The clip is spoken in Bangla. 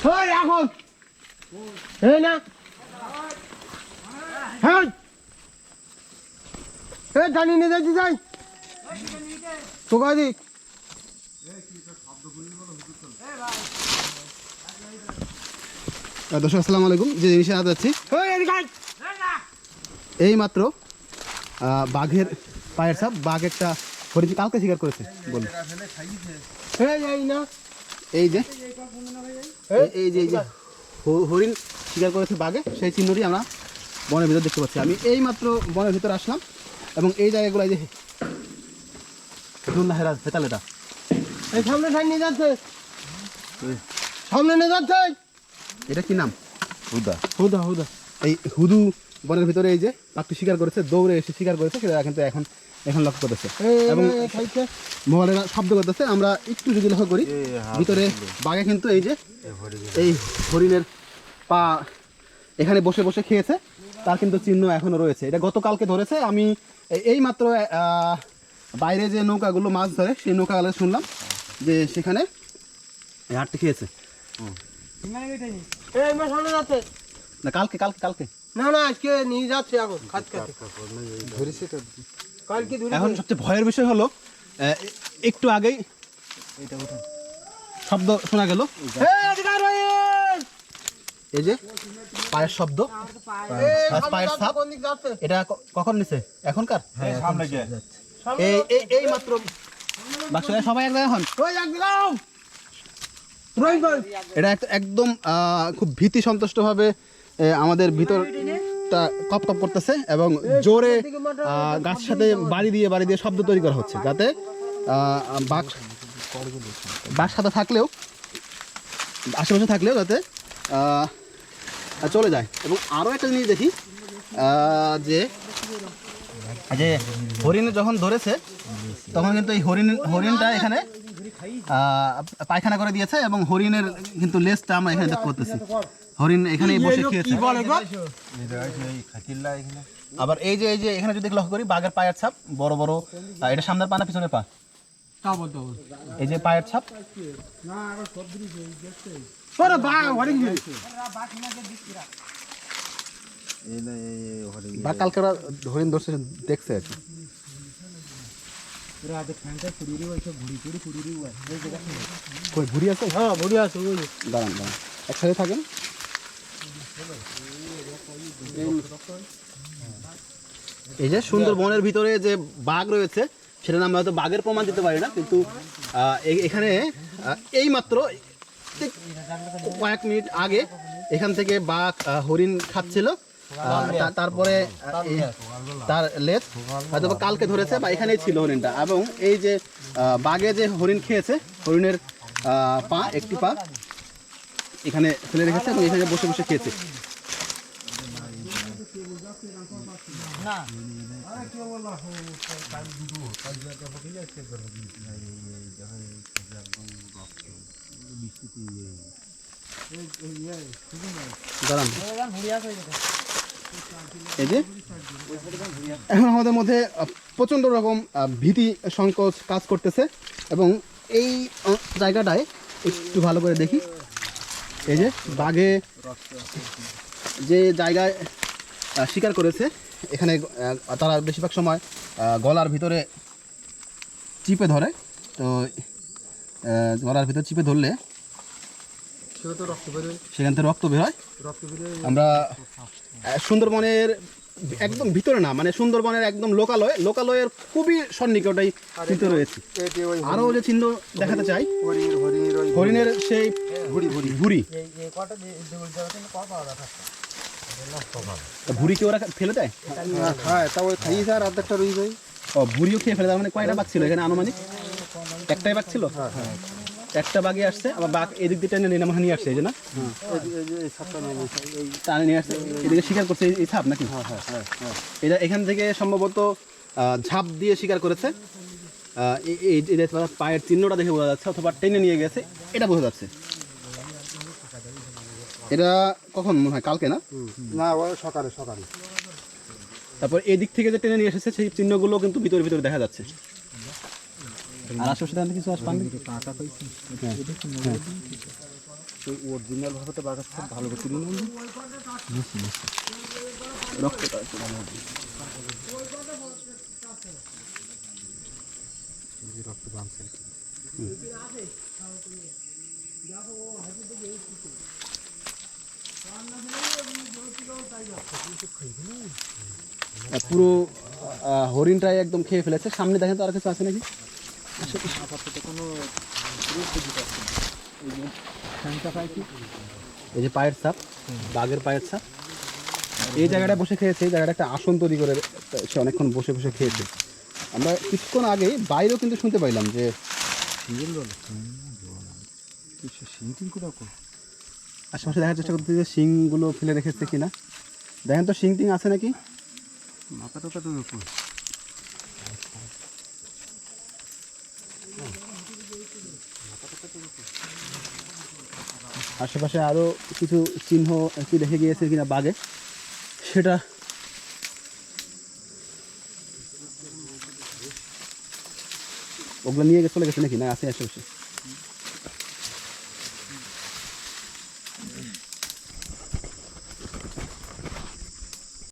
হই এখন এই না হ্যাঁ এই জানি নিয়ে যাচ্ছি যাই তোকাদি দর্শক আসসালামু আলাইকুম। যে জিনিসে আজ যাচ্ছি এই মাত্র বাঘের পায়ের ছাপ, বাঘ একটা হরিণ কালকে শিকার করেছে বলুন। এই যে এই যে হরিণ শিকার করেছে বাঘে, সেই চিহ্নটি আমরা বনের ভিতর দেখতে পাচ্ছি। আমি এই মাত্র বনের ভিতরে আসলাম এবং এই জায়গাগুলো যে হেতালেটা এই সামনে নিয়ে যাচ্ছে, সামনে নিয়ে যাচ্ছে। এটা কি নাম? হুদা হুদা হুদা। এই হুদু বনের ভিতরে এই যে বাঘটি শিকার করেছে, দৌড়ে এসে শিকার করেছে, সেটা কিন্তু এখন লক্ষ্য করতেছে এবং মহলেরা শব্দ করতেছে। আমরা একটু যদি লক্ষ্য করি ভিতরে বাঘে কিন্তু এই যে এই হরিণের পা এখানে বসে বসে খেয়েছে, তার কিন্তু চিহ্ন এখনো রয়েছে। এটা গতকালকে ধরেছে। আমি এই মাত্র বাইরে যে নৌকাগুলো মাছ ধরে সেই নৌকাগুলো শুনলাম যে সেখানে হাটটি খেয়েছে। না কালকে কালকে কালকে না না আজকে নিয়ে যাচ্ছে এখন খাতে কালকে। এখন সবচেয়ে ভয়ের বিষয় হলো একটু আগেই শব্দ শোনা গেল, এই যে পায়ের শব্দ, পায়ের ছাপ। এটা কখন নিছে? এখনকার এই মাত্র সবাই এক জায়গায় হন। এটা একদম খুব ভীতি সন্তুষ্ট ভাবে আমাদের ভিতরটা কপ কপ করতেছে এবং জোরে গাছের সাথে বাড়ি দিয়ে শব্দ তৈরি করা হচ্ছে, যাতে বাঘ সাথে থাকলেও আশেপাশে থাকলেও যাতে চলে যায়। এবং আরও একটা জিনিস দেখি যে হরিণ যখন ধরেছে তখন কিন্তু এই হরিণটা এখানে পায়খানা করে দিয়েছে এবং হরিণের কিন্তু লেজটা আমরা এখানে দেখতে করতেছি। হরিণ এখানেই বসে খেয়েছে। আবার এই যে এখানে যদি লক্ষ্য করি বাঘের পায়ের ছাপ বড় বড়, এটা সামনের পা না পিছনের পা? এই যে পায়ের ছাপ। বাঘ কালকে হরিণ ধরছে দেখছে আর কি। ভুড়ি আছে? হ্যাঁ ভুড়ি আছে। দাঁড়ান দাঁড়ান একসাথে থাকেন। এই যে সুন্দরবনের ভিতরে যে বাঘ রয়েছে সেটা আমরা হয়তো বাঘের প্রমাণ দিতে পারি না, কিন্তু এখানে এই মাত্র কয়েক মিনিট আগে এখান থেকে বাঘ হরিণ খাচ্ছিল। তারপরে তার লেজ হয়তো কালকে ধরেছে বা এখানেই ছিল হরিণটা। এবং এই যে বাঘে যে হরিণ খেয়েছে, হরিণের পা একটি পা এখানে ফেলে রেখেছে এবং এখানে বসে বসে খেয়েছে। এই যে এখন আমাদের মধ্যে প্রচণ্ড রকম ভীতি সংকোচ কাজ করতেছে এবং এই জায়গাটায় একটু ভালো করে দেখি। এই যে বাঘে যে জায়গায় শিকার করেছে এখানে তারা বেশিরভাগ সময় গলার ভিতরে চিপে ধরে। তো গলার ভিতরে চিপে ধরলে সেখান থেকে রক্ত বের হয়। আমরা সুন্দরবনের একদম ভিতরে না, মানে সুন্দরবনের একদম লোকালয়ের খুবই সন্নিকটেই চিহ্ন রয়েছে। আরও যে চিহ্ন দেখাতে চাই হরিণের সেই ভুড়ি ভুড়ি ওরা ফেলে দেয়, ভুড়িও খেয়ে ফেলে দেয়। মানে কয়টা বাঘ ছিল এখানে আনুমানিক? একটাই বাঘ ছিল। একটা বাঘে আসছে, আবার বাঘ এদিক দিয়ে টেনে নিয়ে আসছে, এই যে না টানে নিয়ে আসছে, এদিকে শিকার করছে এই ছাপ নাকি? এটা এখান থেকে সম্ভবত ঝাঁপ দিয়ে শিকার করেছে। পায়ের চিহ্নটা দেখে বোঝা যাচ্ছে, অথবা টেনে নিয়ে গেছে এটা বোঝা যাচ্ছে। এটা কখন মনে হয়? কালকে না? না সকালে। তারপর এই দিক থেকে যে টেনে নিয়ে এসেছে সেই চিহ্নগুলো কিন্তু ভিতরে দেখা যাচ্ছে। আর আশেপাশে কিছু সেই অরিজিনাল ভাবে তো বাঘের খুব ভালো করে তুলে নেব। রক্তটা একটু ভালো হবে। রক্ত বাঁধছে পুরো হরিণটাই একদম খেয়ে ফেলেছে। সামনে দেখেন তো আর কিছু আছে নাকি? এই যে পায়ের ছাপ, বাঘের পায়ের ছাপ। এই জায়গাটা বসে খেয়েছে, এই জায়গাটা একটা আসন তৈরি করে সে অনেকক্ষণ বসে বসে খেয়েছে। আমরা কিছুক্ষণ আগে বাইরেও কিন্তু শুনতে পাইলাম যে আশেপাশে দেখার চেষ্টা করতে যে শিংগুলো ফেলে রেখেছে কিনা। দেখেন তো শিং টিং আছে নাকি। মাথাটা তো আশেপাশে আরো কিছু চিহ্ন কি দেখে গিয়েছে কিনা বাঘে, সেটা ওগুলো নিয়ে চলে গেছে নাকি, না আছে আশেপাশে।